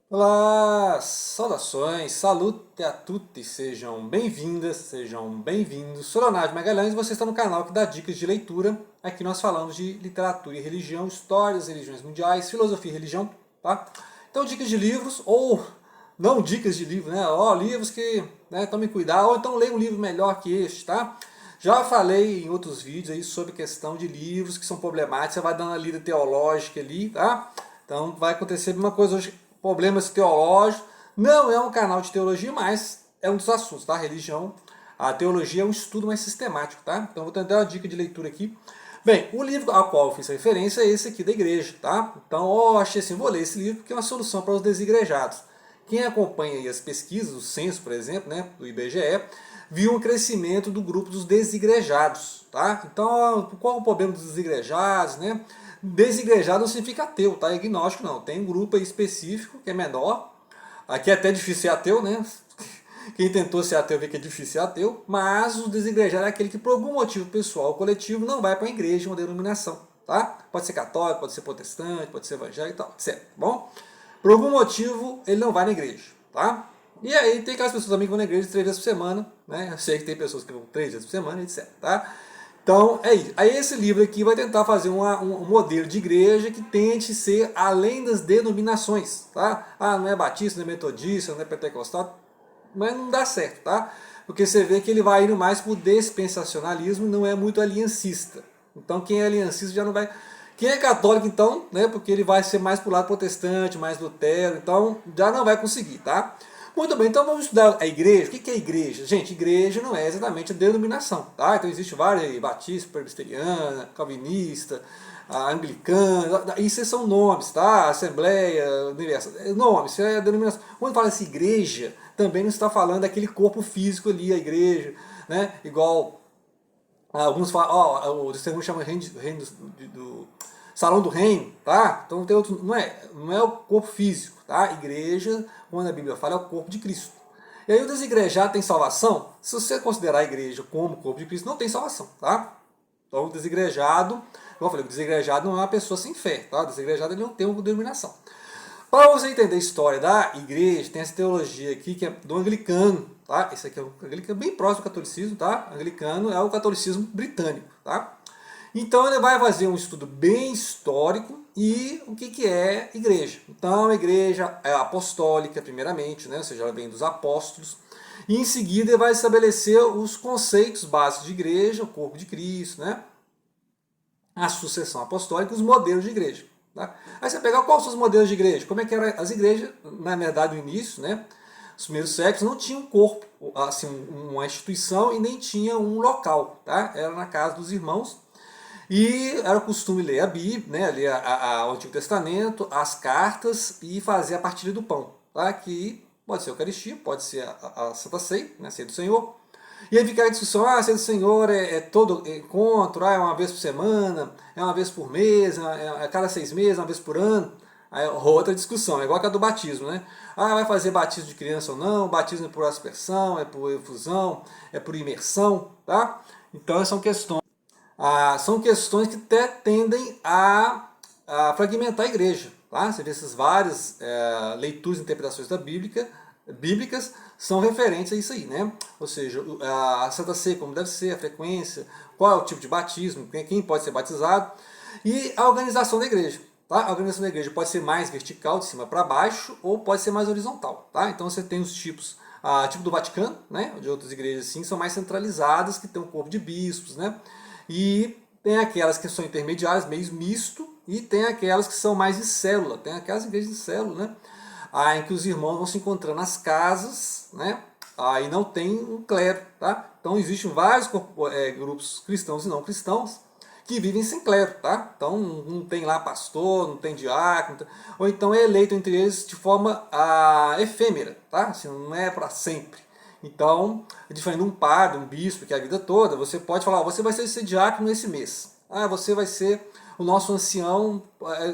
Olá, saudações, salute a tutti, sejam bem-vindas, sejam bem-vindos. Sou Leonardo Magalhães e você está no canal que dá dicas de leitura. Aqui nós falamos de literatura e religião, histórias, religiões mundiais, filosofia e religião, tá? Então dicas de livros, ou não dicas de livros, né? Livros que tomem cuidado, ou então leia um livro melhor que este, tá? Já falei em outros vídeos aí sobre questão de livros que são problemáticos, você vai dando a lida teológica ali, tá? Então vai acontecer uma coisa hoje, problemas teológicos. Não é um canal de teologia, mas é um dos assuntos, tá? Religião, a teologia é um estudo mais sistemático, tá? Então vou tentar uma dica de leitura aqui. Bem, o livro ao qual eu fiz referência é esse aqui da igreja, tá? Então eu achei assim, vou ler esse livro porque é uma solução para os desigrejados. Quem acompanha aí as pesquisas, o censo, por exemplo, né, do IBGE, viu um crescimento do grupo dos desigrejados, tá? Então, qual o problema dos desigrejados, né? Desigrejado não significa ateu, tá? É agnóstico não. Tem um grupo aí específico que é menor. Aqui é até difícil ser ateu, né? Quem tentou ser ateu vê que é difícil ser ateu, mas o desigrejado é aquele que por algum motivo pessoal ou coletivo não vai para a igreja, uma denominação, tá? Pode ser católico, pode ser protestante, pode ser evangélico e tal, certo, bom? Por algum motivo ele não vai na igreja, tá? E aí tem aquelas pessoas também que vão na igreja 3 vezes por semana, né? Eu sei que tem pessoas que vão 3 vezes por semana, etc, tá? Então é isso. Aí esse livro aqui vai tentar fazer um modelo de igreja que tente ser além das denominações, tá? Ah, não é batista, não é metodista, não é pentecostal, mas não dá certo, tá? Porque você vê que ele vai indo mais pro dispensacionalismo, não é muito aliancista. Então quem é aliancista já não vai... Quem é católico, então, né, porque ele vai ser mais pro lado protestante, mais Lutero, então já não vai conseguir, tá? Muito bem, então vamos estudar a igreja. O que é igreja? Gente, igreja não é exatamente a denominação, tá? Então existe várias, batista, presbiteriana, calvinista, anglicana, isso são nomes, tá? Assembleia, universal, nomes, isso é a denominação. Quando fala assim igreja, também não está falando daquele corpo físico ali, a igreja, né? Igual alguns falam, o testemunho chama reino do salão do reino, tá? Então tem outro, não é o corpo físico, tá? Igreja, quando a Bíblia fala, é o corpo de Cristo. E aí o desigrejado tem salvação? Se você considerar a igreja como o corpo de Cristo, não tem salvação, tá? Então o desigrejado, como eu falei, o desigrejado não é uma pessoa sem fé, tá? O desigrejado ele não tem uma denominação. Para você entender a história da igreja, tem essa teologia aqui que é do anglicano, tá? Esse aqui é o anglicano bem próximo do catolicismo, tá? Anglicano é o catolicismo britânico, tá? Então ele vai fazer um estudo bem histórico e o que é igreja. Então a igreja é apostólica primeiramente, né? Ou seja, ela vem dos apóstolos. E em seguida ele vai estabelecer os conceitos básicos de igreja, o corpo de Cristo, né? A sucessão apostólica e os modelos de igreja. Tá? Aí você pega quais são os modelos de igreja? Como é que eram as igrejas, na verdade, no início, né? Os primeiros séculos não tinham um corpo, assim, uma instituição e nem tinha um local, tá? Era na casa dos irmãos e era o costume ler a Bíblia, né? Ler o Antigo Testamento, as cartas e fazer a partilha do pão, tá? Que pode ser a Eucaristia, pode ser a Santa Ceia, né? Ceia do Senhor. E aí fica a discussão, a ceia do Senhor é todo encontro, é uma vez por semana, é uma vez por mês, é a cada 6 meses, uma vez por ano. Aí outra discussão, é igual a do batismo, né? Ah, vai fazer batismo de criança ou não? Batismo é por aspersão, é por efusão, é por imersão, tá? Então são questões que até tendem a fragmentar a igreja. Tá? Você vê essas várias leituras e interpretações bíblicas são referentes a isso aí, né? Ou seja, a Santa Ceia, como deve ser, a frequência, qual é o tipo de batismo, quem pode ser batizado, e a organização da igreja. Tá? A organização da igreja pode ser mais vertical, de cima para baixo, ou pode ser mais horizontal. Tá? Então você tem os tipos, tipo do Vaticano, né? De outras igrejas assim, são mais centralizadas, que tem um corpo de bispos, né? E tem aquelas que são intermediárias, meio misto, e tem aquelas que são mais de célula, tem aquelas igrejas de célula, né? Em que os irmãos vão se encontrando nas casas, né? E não tem um clero, tá? Então existem vários grupos cristãos e não cristãos que vivem sem clero, tá? Então não tem lá pastor, não tem diácono, ou então é eleito entre eles de forma efêmera, tá? Assim, não é para sempre. Então, diferente de um padre, um bispo, que é a vida toda, você pode falar, você vai ser diácono esse mês. Você vai ser o nosso ancião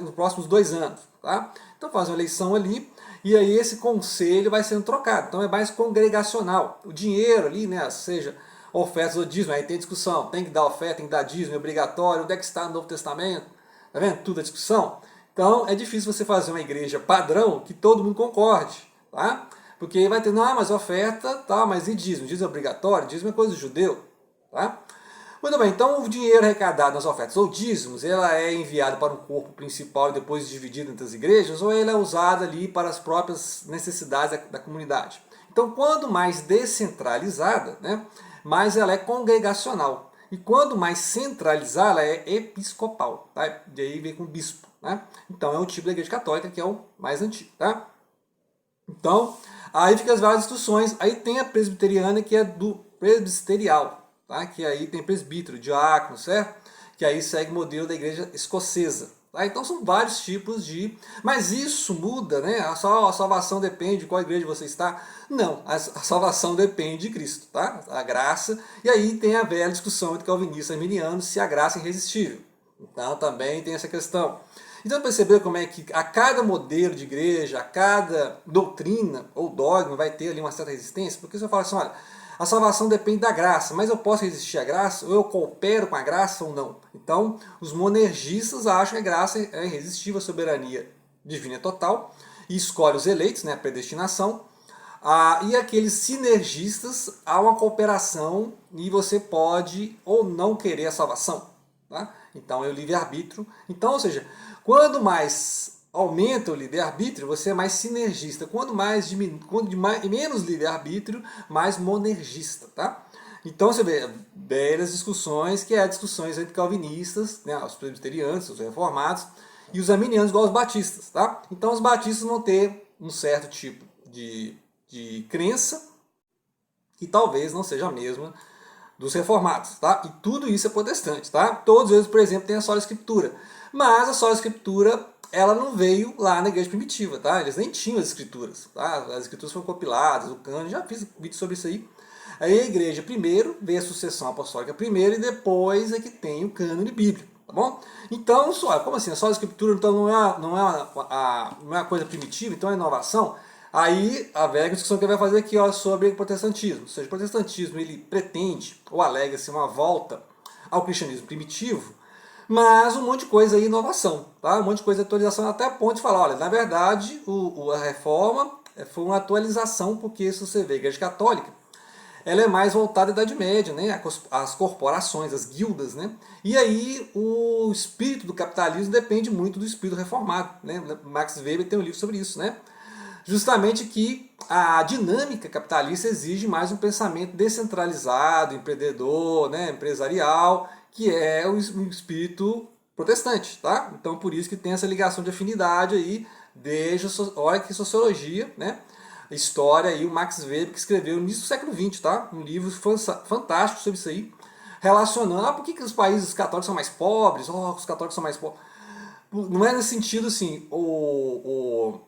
nos próximos 2 anos. Tá? Então faz uma eleição ali, e aí esse conselho vai sendo trocado. Então é mais congregacional. O dinheiro ali, né, seja ofertas ou dízimo, aí tem discussão, tem que dar oferta, tem que dar dízimo, é obrigatório, onde é que está no Novo Testamento? Tá vendo? Tudo é discussão. Então é difícil você fazer uma igreja padrão que todo mundo concorde, tá? Porque aí vai ter, não, mas oferta, tá, mas e dízimo? Dízimo é obrigatório? Dízimo é coisa do judeu, tá? Muito bem, então o dinheiro arrecadado nas ofertas ou dízimos, ela é enviado para um corpo principal e depois dividido entre as igrejas, ou ela é usada ali para as próprias necessidades da comunidade? Então, quanto mais descentralizada, né, mais ela é congregacional. E quando mais centralizada, ela é episcopal. Tá? De aí vem com bispo. Né? Então, é um tipo da igreja católica que é o mais antigo. Tá? Então, aí ficam as várias discussões. Aí tem a presbiteriana, que é do presbiterial. Tá? Que aí tem presbítero, diácono, certo? Que aí segue o modelo da igreja escocesa. Tá? Então são vários tipos de... Mas isso muda, né? A salvação depende de qual igreja você está. Não, a salvação depende de Cristo, tá? A graça. E aí tem a velha discussão entre calvinistas e arminianos se a graça é irresistível. Então também tem essa questão. Então percebeu como é que a cada modelo de igreja, a cada doutrina ou dogma vai ter ali uma certa resistência? Porque você fala assim, olha, a salvação depende da graça, mas eu posso resistir à graça? Ou eu coopero com a graça ou não? Então, os monergistas acham que a graça é irresistível, a soberania divina é total, e escolhe os eleitos, né, a predestinação. E aqueles sinergistas, há uma cooperação e você pode ou não querer a salvação. Tá? Então, é o livre-arbítrio. Então, ou seja, quando mais aumenta o livre-arbítrio, você é mais sinergista. Quando menos livre-arbítrio, mais monergista. Tá? Então você vê belas discussões, que é discussões entre calvinistas, né, os presbiterianos, os reformados, e os arminianos igual os batistas. Tá? Então os batistas vão ter um certo tipo de crença que talvez não seja a mesma dos reformados, tá? E tudo isso é protestante, tá? Todos eles, por exemplo, têm a sola escritura, mas a sola escritura ela não veio lá na igreja primitiva, tá? Eles nem tinham as escrituras, tá? As escrituras foram compiladas, o cânone, já fiz vídeo sobre isso aí. Aí a igreja primeiro veio a sucessão apostólica primeiro e depois é que tem o cânone bíblico, tá bom? Então, como assim? A sola escritura então não é uma coisa primitiva, então é inovação? Aí a velha discussão que ele vai fazer aqui ó, sobre o protestantismo. Ou seja, o protestantismo ele pretende ou alega assim, uma volta ao cristianismo primitivo, mas um monte de coisa aí inovação, tá? Um monte de coisa de atualização até a ponto de falar, olha, na verdade a reforma foi uma atualização, porque se você vê a igreja católica, ela é mais voltada à Idade Média, né? As corporações, as guildas, né? E aí o espírito do capitalismo depende muito do espírito reformado, né? Max Weber tem um livro sobre isso, né? Justamente que a dinâmica capitalista exige mais um pensamento descentralizado, empreendedor, né, empresarial, que é o espírito protestante, tá? Então por isso que tem essa ligação de afinidade aí, desde olha que sociologia, né? História aí, o Max Weber que escreveu no início do século XX, tá? Um livro fantástico sobre isso aí, relacionando, por que os países católicos são mais pobres? Os católicos são mais pobres. Não é nesse sentido assim, o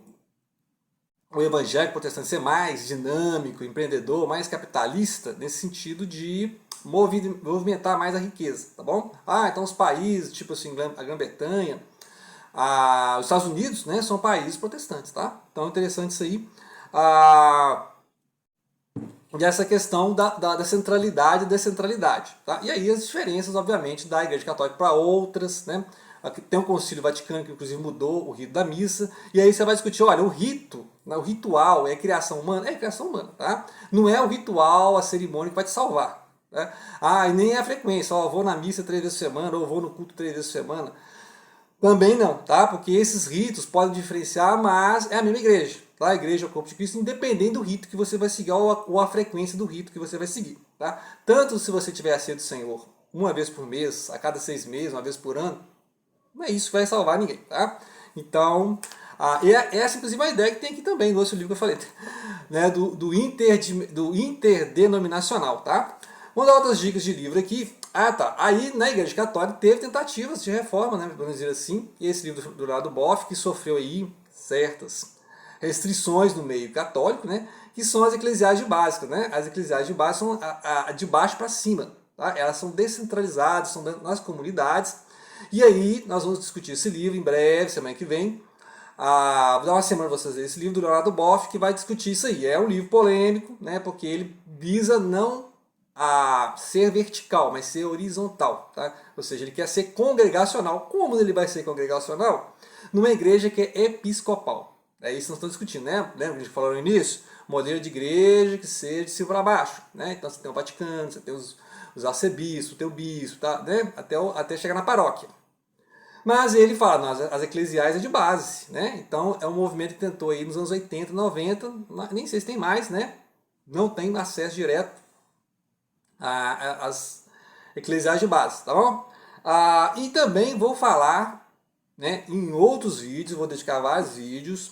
evangélico protestante ser mais dinâmico, empreendedor, mais capitalista, nesse sentido de movimentar mais a riqueza, tá bom? Então os países, tipo assim, a Grã-Bretanha, os Estados Unidos, né, são países protestantes, tá? Então é interessante isso aí. E essa questão da centralidade e descentralidade, tá? E aí as diferenças, obviamente, da Igreja Católica para outras, né? Tem um Concílio Vaticano que inclusive mudou o rito da missa, e aí você vai discutir, olha, o rito, o ritual é criação humana? É criação humana, tá? Não é o ritual, a cerimônia que vai te salvar. Né? E nem é a frequência, vou na missa 3 vezes por semana, ou vou no culto 3 vezes por semana. Também não, tá? Porque esses ritos podem diferenciar, mas é a mesma igreja. Tá? A igreja é o corpo de Cristo, independente do rito que você vai seguir, ou a frequência do rito que você vai seguir. Tá? Tanto se você tiver a ceia do Senhor uma vez por mês, a cada 6 meses, uma vez por ano, não é isso que vai salvar ninguém, tá? Então, essa inclusive é a ideia que tem aqui também no outro livro que eu falei, né? do interdenominacional, tá? Vamos dar outras dicas de livro aqui. Tá. Aí na Igreja Católica teve tentativas de reforma, né? Vamos dizer assim. E esse livro do Leonardo Boff, que sofreu aí certas restrições no meio católico, né? Que são as eclesiais de básica, né? As eclesiais de base são de baixo para cima, tá? Elas são descentralizadas, são nas comunidades. E aí nós vamos discutir esse livro em breve, semana que vem. Vou dar uma semana para vocês lerem esse livro do Leonardo Boff, que vai discutir isso aí. É um livro polêmico, né, porque ele visa não a ser vertical, mas ser horizontal, tá? Ou seja, ele quer ser congregacional. Como ele vai ser congregacional? Numa igreja que é episcopal. É isso que nós estamos discutindo, né? Lembra que a gente falou no início? Modelo de igreja que seja de cima para baixo, né? Então você tem o Vaticano, você tem os arcebispos, tem o bispo, tá? Né? Até chegar na paróquia. Mas ele fala, não, as eclesiais é de base, né? Então é um movimento que tentou aí nos anos 80, 90, nem sei se tem mais, né? Não tem acesso direto às eclesiais de base, tá bom? E também vou falar, né, em outros vídeos, vou dedicar vários vídeos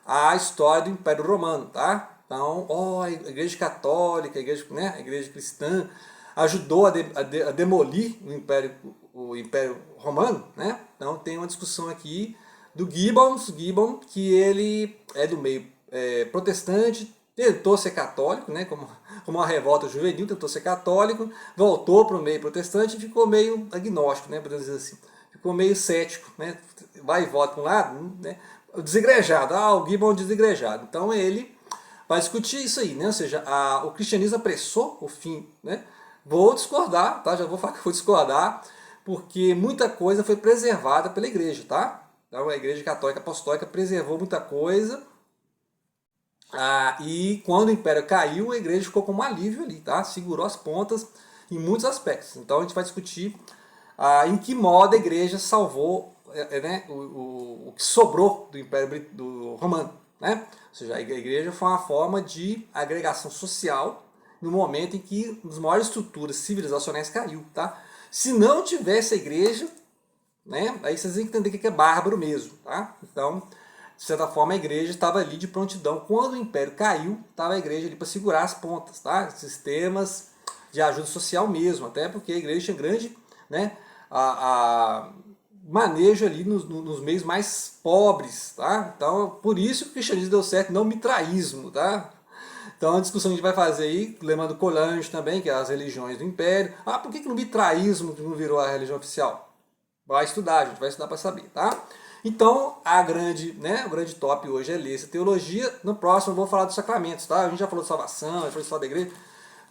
à história do Império Romano, tá? Então, a Igreja Católica, a Igreja Cristã ajudou a demolir o Império Romano, né? Então tem uma discussão aqui do Gibbon, que ele é do meio protestante, tentou ser católico, né? Como uma revolta juvenil, tentou ser católico, voltou para o meio protestante e ficou meio agnóstico, né? Podemos dizer assim. Ficou meio cético, né? Vai e volta para um lado, né? O desigrejado, o Gibbon desigrejado. Então ele vai discutir isso aí, né? Ou seja, o cristianismo apressou o fim, né? Vou discordar, tá? Já vou falar que vou discordar, porque muita coisa foi preservada pela igreja, tá? Então a igreja católica apostólica preservou muita coisa. E quando o império caiu, a igreja ficou como um alívio ali, tá? Segurou as pontas em muitos aspectos. Então a gente vai discutir em que modo a igreja salvou né, o que sobrou do Império do Romano. Né? Ou seja, a igreja foi uma forma de agregação social no momento em que as maiores estruturas civilizacionais caiu. Tá? Se não tivesse a igreja, né, aí vocês têm que entender que é bárbaro mesmo. Tá? Então, de certa forma, a igreja estava ali de prontidão. Quando o império caiu, estava a igreja ali para segurar as pontas. Tá? Sistemas de ajuda social mesmo, até porque a igreja tinha grande, né, manejo ali nos meios mais pobres, tá? Então, por isso que o cristianismo deu certo, não o mitraísmo, tá? Então, a discussão que a gente vai fazer aí, lembrando Colange também, que é as religiões do império. Por que o mitraísmo não virou a religião oficial? Vai estudar, a gente vai estudar para saber, tá? Então, o grande top hoje é ler essa teologia. No próximo eu vou falar dos sacramentos, tá? A gente já falou de salvação, já falou de história da igreja.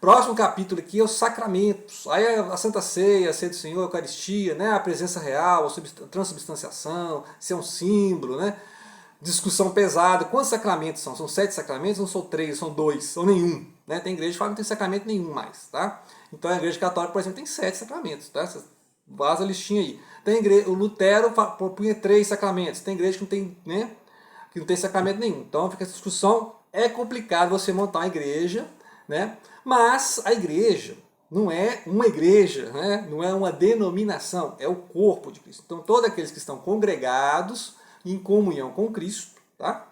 Próximo capítulo aqui é os sacramentos. Aí a Santa Ceia, a Ceia do Senhor, a Eucaristia, né? A presença real, a transubstanciação, se é um símbolo, né? Discussão pesada. Quantos sacramentos são? São 7 sacramentos? Não são 3, são 2, ou nenhum. Né? Tem igreja que fala que não tem sacramento nenhum mais, tá? Então a igreja católica, por exemplo, tem 7 sacramentos, tá? Vaza a listinha aí. Tem igreja, o Lutero propunha 3 sacramentos. Tem igreja que não tem, né? Que não tem sacramento nenhum. Então fica essa discussão. É complicado você montar uma igreja, né? Mas a igreja não é uma igreja, né? Não é uma denominação, é o corpo de Cristo. Então todos aqueles que estão congregados em comunhão com Cristo, tá?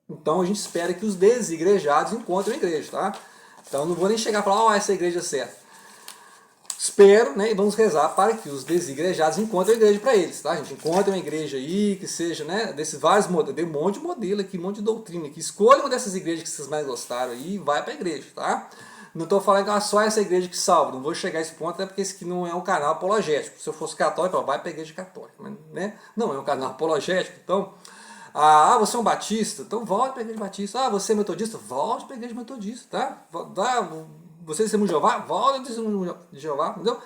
Então a gente espera que os desigrejados encontrem a igreja, tá? Então não vou nem chegar e falar, essa é a igreja certa. Espero, né, e vamos rezar para que os desigrejados encontrem a igreja para eles, tá? A gente encontra uma igreja aí que seja, né, desses vários modelos, tem um monte de modelo aqui, um monte de doutrina aqui. Escolha uma dessas igrejas que vocês mais gostaram aí e vai para a igreja, tá? Não estou falando que só essa igreja que salva, não vou chegar a esse ponto, até porque esse aqui não é um canal apologético. Se eu fosse católico, vai para a igreja católica, mas, né? Não é um canal apologético, então... você é um batista? Então volte para a igreja batista. Você é metodista? Volte para a igreja metodista, tá? Você é testemunho de Jeová? Volte para testemunho de Jeová, entendeu?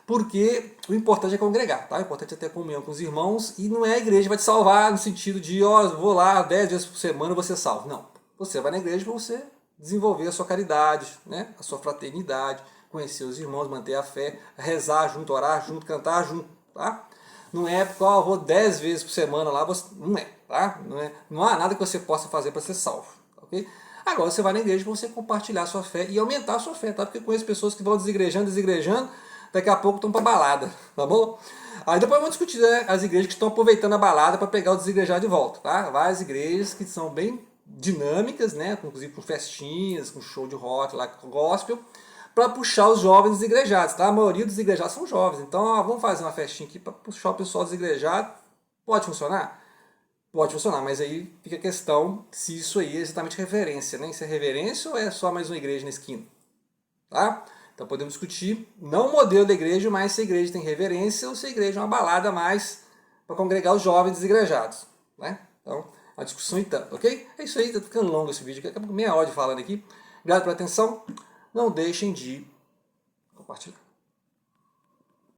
Porque o importante é congregar, tá? O importante é ter comunhão com os irmãos e não é a igreja que vai te salvar no sentido de, vou lá 10 vezes por semana e você salva. Não. Você vai na igreja para você desenvolver a sua caridade, né? A sua fraternidade, conhecer os irmãos, manter a fé, rezar junto, orar junto, cantar junto, tá? Não é porque eu vou 10 vezes por semana lá, não é, tá? Não há nada que você possa fazer para ser salvo, ok? Agora você vai na igreja para você compartilhar a sua fé e aumentar a sua fé, tá? Porque eu conheço pessoas que vão desigrejando, daqui a pouco estão para balada, tá bom? Aí depois vamos discutir, né, as igrejas que estão aproveitando a balada para pegar o desigrejado de volta, tá? Várias igrejas que são bem dinâmicas, né? Inclusive com festinhas, com show de rock, lá com gospel, para puxar os jovens desigrejados, tá? A maioria dos desigrejados são jovens, então vamos fazer uma festinha aqui para puxar o pessoal desigrejado. Pode funcionar? Pode funcionar, mas aí fica a questão se isso aí é exatamente reverência, né? Se é reverência ou é só mais uma igreja na esquina, tá? Então podemos discutir, não o modelo da igreja, mas se a igreja tem reverência ou se a igreja é uma balada mais para congregar os jovens desigrejados, né? Então, a discussão então, ok? É isso aí, tá ficando longo esse vídeo, acabou com meia hora de falando aqui. Obrigado pela atenção. não deixem de compartilhar.